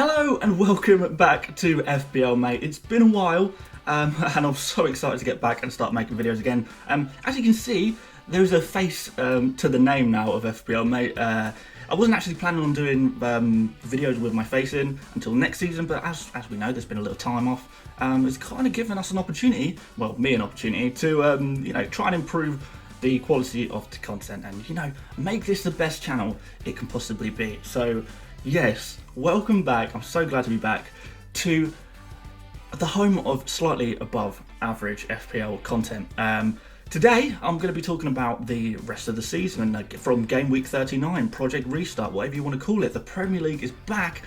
Hello and welcome back to FPL Mate. It's been a while and I'm so excited to get back and start making videos again. As you can see, there's a face to the name now of FPL Mate. I wasn't actually planning on doing videos with my face in until next season, but as we know, there's been a little time off. It's kind of given us an opportunity, well, me an opportunity, to try and improve the quality of the content and make this the best channel it can possibly be. So yes, welcome back. I'm so glad to be back to the home of slightly above average FPL content. Today I'm going to be talking about the rest of the season from Game Week 39, Project Restart, whatever you want to call it. The Premier League is back,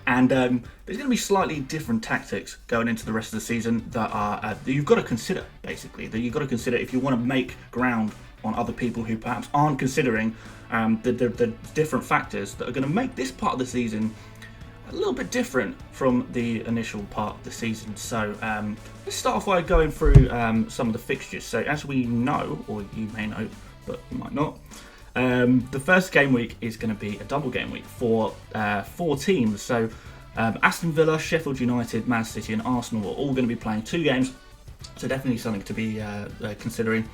and there's going to be slightly different tactics going into the rest of the season that are that you've got to consider, basically, that you've got to consider if you want to make ground on other people who perhaps aren't considering the different factors that are going to make this part of the season a little bit different from the initial part of the season. So let's start off by going through some of the fixtures. So as we know, or you may know, but you might not, the first game week is going to be a double game week for 4 teams. So Aston Villa, Sheffield United, Man City and Arsenal are all going to be playing 2 games. So definitely something to be considering.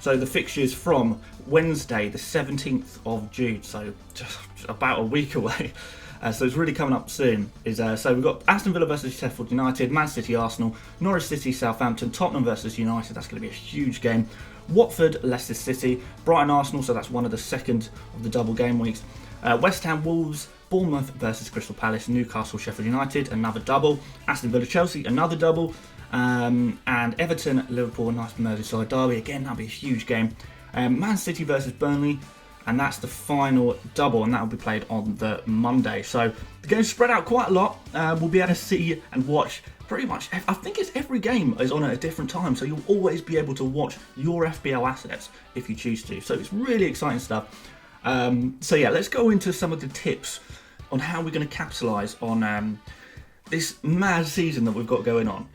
So the fixtures from Wednesday, the 17th of June, so just about a week away. So it's really coming up soon. So we've got Aston Villa versus Sheffield United, Man City, Arsenal, Norwich City, Southampton, Tottenham versus United. That's going to be a huge game. Watford, Leicester City, Brighton, Arsenal. So that's one of the second of the double game weeks. West Ham, Wolves, Bournemouth versus Crystal Palace, Newcastle, Sheffield United, another double. Aston Villa, Chelsea, another double. And Everton, Liverpool, nice Merseyside derby. Again, that'll be a huge game. Man City versus Burnley. And that's the final double, and that will be played on the Monday. So the game's spread out quite a lot. We'll be able to see and watch pretty much, I think it's every game is on at a different time, so you'll always be able to watch your FPL assets if you choose to. So it's really exciting stuff. So yeah, let's go into some of the tips on how we're going to capitalise on this mad season that we've got going on.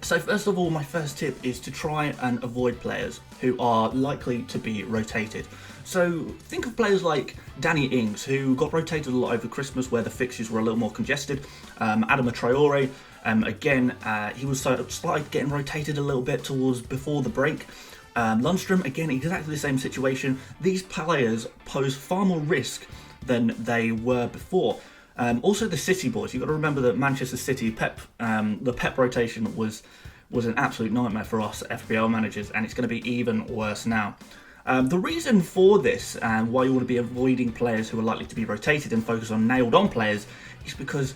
So first of all, my first tip is to try and avoid players who are likely to be rotated. So think of players like Danny Ings, who got rotated a lot over Christmas where the fixtures were a little more congested. Adama Traore, again, he was started getting rotated a little bit towards before the break. Lundstrom, again, exactly the same situation. These players pose far more risk than they were before. Also the City boys, you've got to remember that Manchester City the Pep rotation was an absolute nightmare for us FPL managers, and it's going to be even worse now. The reason for this and why you want to be avoiding players who are likely to be rotated and focus on nailed on players is because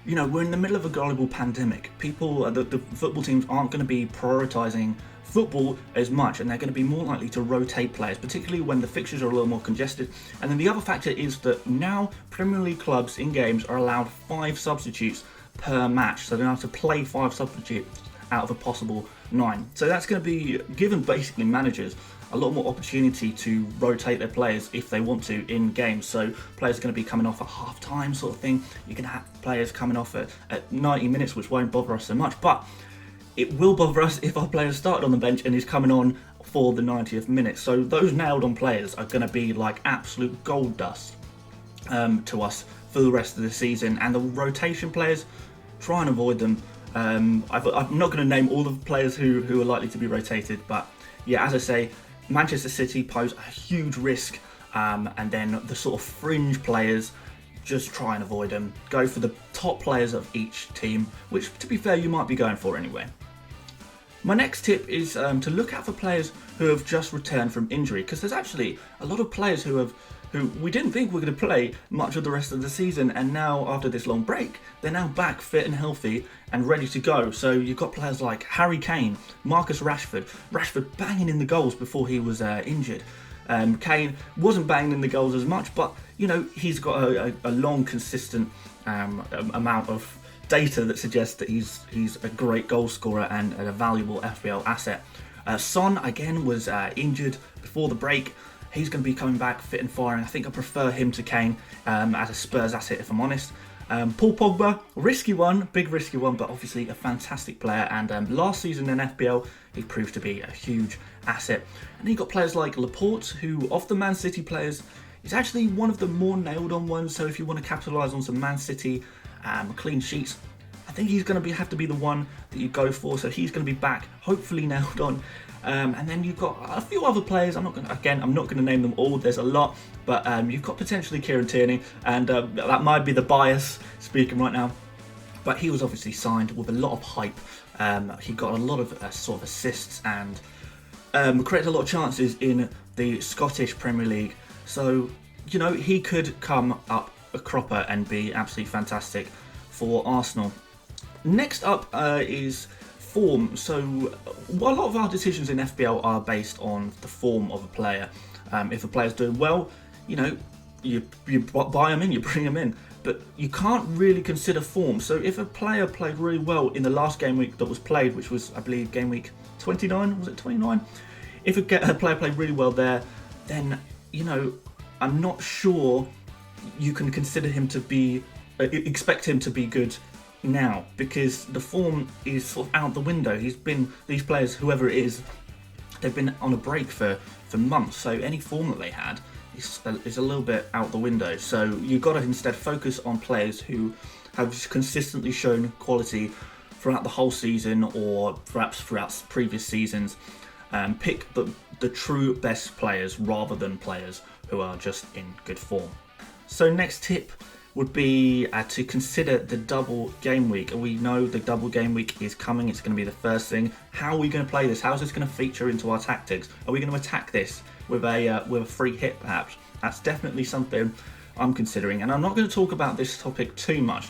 we're in the middle of a global pandemic. The football teams aren't going to be prioritising football as much, and they're going to be more likely to rotate players, particularly when the fixtures are a little more congested. And then the other factor is that now Premier League clubs in games are allowed 5 substitutes per match, so they're going to have to play 5 substitutes out of a possible 9. So that's going to be giving basically managers a lot more opportunity to rotate their players if they want to in games. So players are going to be coming off at half time sort of thing. You can have players coming off at 90 minutes, which won't bother us so much, but it will bother us if our player started on the bench and is coming on for the 90th minute. So those nailed on players are going to be like absolute gold dust to us for the rest of the season. And the rotation players, try and avoid them. I'm not going to name all the players who are likely to be rotated, but yeah, as I say, Manchester City pose a huge risk, and then the sort of fringe players, just try and avoid them. Go for the top players of each team, which to be fair you might be going for anyway. My next tip is to look out for players who have just returned from injury, because there's actually a lot of players who we didn't think were going to play much of the rest of the season, and now after this long break they're now back fit and healthy and ready to go. So you've got players like Harry Kane, Marcus Rashford banging in the goals before he was injured. Kane wasn't banging in the goals as much, but he's got a long consistent amount of data that suggests that he's a great goal scorer and a valuable FPL asset. Son again was injured before the break. He's going to be coming back fit and firing. I think I prefer him to Kane as a Spurs asset, if I'm honest. Paul Pogba, big risky one, but obviously a fantastic player. And last season in FPL, he proved to be a huge asset. And then you've got players like Laporte, who, of the Man City players, is actually one of the more nailed on ones. So if you want to capitalise on some Man City clean sheets. I think he's going to have to be the one that you go for. So he's going to be back, hopefully nailed on. And then you've got a few other players. I'm not going to name them all. There's a lot, but you've got potentially Kieran Tierney, and that might be the bias speaking right now. But he was obviously signed with a lot of hype. He got a lot of sort of assists and created a lot of chances in the Scottish Premier League. So, you know, he could come up a cropper and be absolutely fantastic for Arsenal. Next up is form. So a lot of our decisions in FPL are based on the form of a player. If a player's doing well, you know, you buy them in, you bring them in. But you can't really consider form. So if a player played really well in the last game week that was played, which was, I believe, game week 29, was it 29? If a player played really well there, then, you know, I'm not sure you can consider him to be, expect him to be good now, because the form is sort of out the window. These players, whoever it is, they've been on a break for months, so any form that they had is a little bit out the window. So you've got to instead focus on players who have consistently shown quality throughout the whole season, or perhaps throughout previous seasons. Pick the true best players rather than players who are just in good form. So next tip would be to consider the double game week. We know the double game week is coming. It's going to be the first thing. How are we going to play this? How is this going to feature into our tactics? Are we going to attack this with a free hit perhaps? That's definitely something I'm considering. And I'm not going to talk about this topic too much,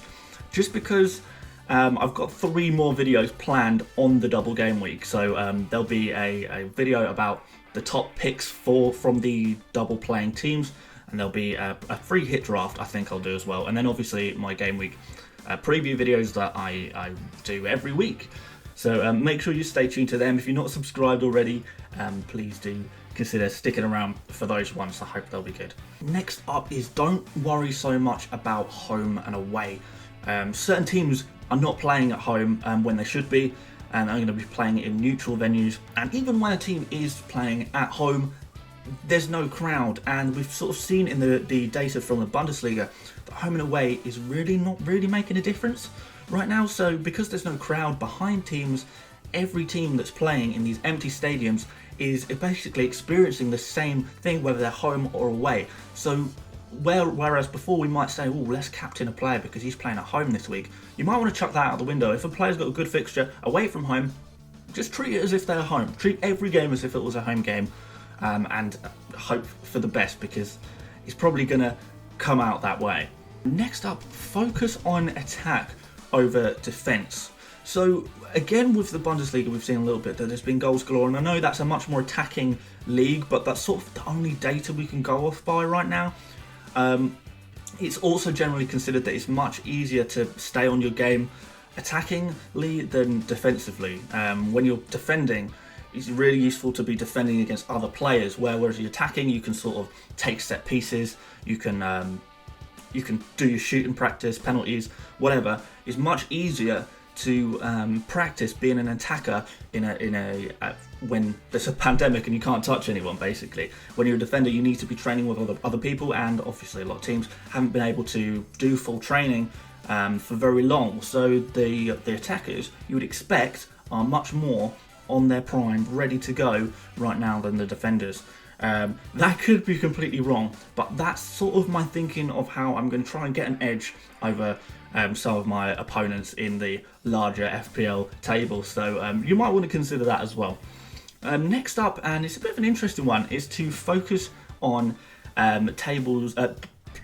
just because I've got 3 more videos planned on the double game week. So there'll be a video about the top picks from the double playing teams, and there'll be a free hit draft I think I'll do as well. And then obviously my game week preview videos that I do every week. So make sure you stay tuned to them. If you're not subscribed already, please do consider sticking around for those ones. I hope they'll be good. Next up is, don't worry so much about home and away. Certain teams are not playing at home when they should be, and are going to be playing in neutral venues. And even when a team is playing at home, there's no crowd, and we've sort of seen in the data from the Bundesliga that home and away is really not really making a difference right now. So because there's no crowd behind teams, every team that's playing in these empty stadiums is basically experiencing the same thing, whether they're home or away. So whereas before we might say, oh, let's captain a player because he's playing at home this week, you might want to chuck that out the window. If a player's got a good fixture away from home, just treat it as if they're home. Treat every game as if it was a home game, and hope for the best, because it's probably going to come out that way. Next up, focus on attack over defence. So again, with the Bundesliga, we've seen a little bit that there's been goals galore, and I know that's a much more attacking league, but that's sort of the only data we can go off by right now. It's also generally considered that it's much easier to stay on your game attackingly than defensively. When you're defending, it's really useful to be defending against other players, whereas you're attacking, you can sort of take set pieces, you can do your shooting practice, penalties, whatever. It's much easier to practice being an attacker when there's a pandemic and you can't touch anyone. Basically, when you're a defender, you need to be training with other people, and obviously a lot of teams haven't been able to do full training for very long. So the attackers, you would expect, are much more on their prime, ready to go right now than the defenders. That could be completely wrong, but that's sort of my thinking of how I'm going to try and get an edge over some of my opponents in the larger FPL table. So you might want to consider that as well. Next up, and it's a bit of an interesting one, is to focus on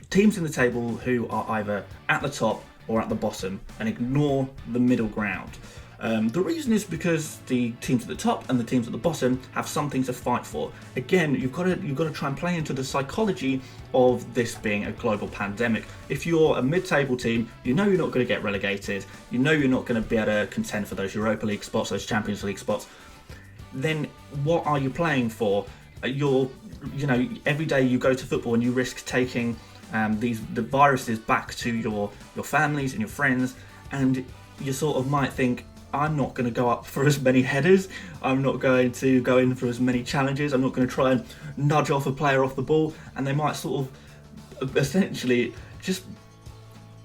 teams in the table who are either at the top or at the bottom, and ignore the middle ground. The reason is because the teams at the top and the teams at the bottom have something to fight for. Again, you've got to try and play into the psychology of this being a global pandemic. If you're a mid-table team, you know you're not going to get relegated, you know you're not going to be able to contend for those Europa League spots, those Champions League spots, then what are you playing for? Every day you go to football and you risk taking the viruses back to your families and your friends, and you sort of might think, I'm not going to go up for as many headers, I'm not going to go in for as many challenges, I'm not going to try and nudge off a player off the ball, and they might sort of essentially just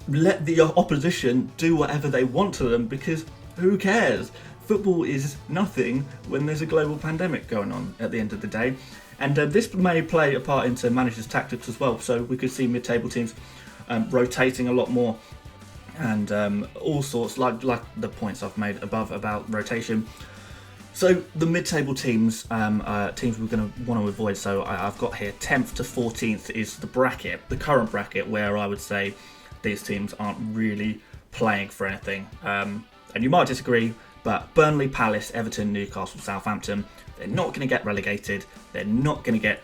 let the opposition do whatever they want to them, because who cares? Football is nothing when there's a global pandemic going on at the end of the day. And this may play a part into managers' tactics as well. So we could see mid-table teams rotating a lot more, and all sorts, like the points I've made above about rotation. So the mid-table teams, teams we're going to want to avoid. So I've got here 10th to 14th is the bracket, the current bracket, where I would say these teams aren't really playing for anything. And you might disagree, but Burnley, Palace, Everton, Newcastle, Southampton, they're not going to get relegated. They're not going to get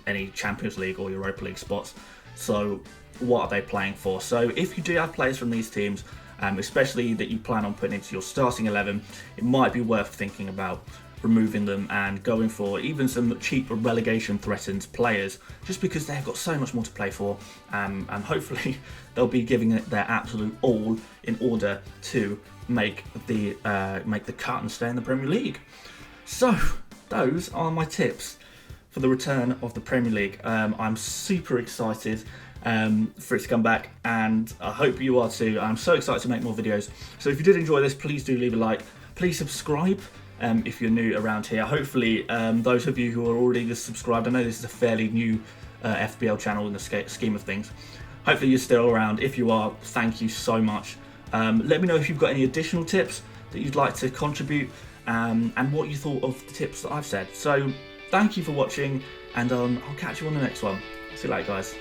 any Champions League or Europa League spots. So what are they playing for? So if you do have players from these teams, especially that you plan on putting into your starting 11, it might be worth thinking about removing them and going for even some cheap relegation threatened players, just because they've got so much more to play for, and hopefully they'll be giving it their absolute all in order to make the cut and stay in the Premier League. So those are my tips for the return of the Premier League. I'm super excited for it to come back, and I hope you are too. I'm so excited to make more videos. So if you did enjoy this, please do leave a like. Please subscribe if you're new around here. Hopefully those of you who are already subscribed, I know this is a fairly new FPL channel in the scheme of things. Hopefully you're still around. If you are, thank you so much. Let me know if you've got any additional tips that you'd like to contribute, and what you thought of the tips that I've said. So thank you for watching, and I'll catch you on the next one. See you later, guys.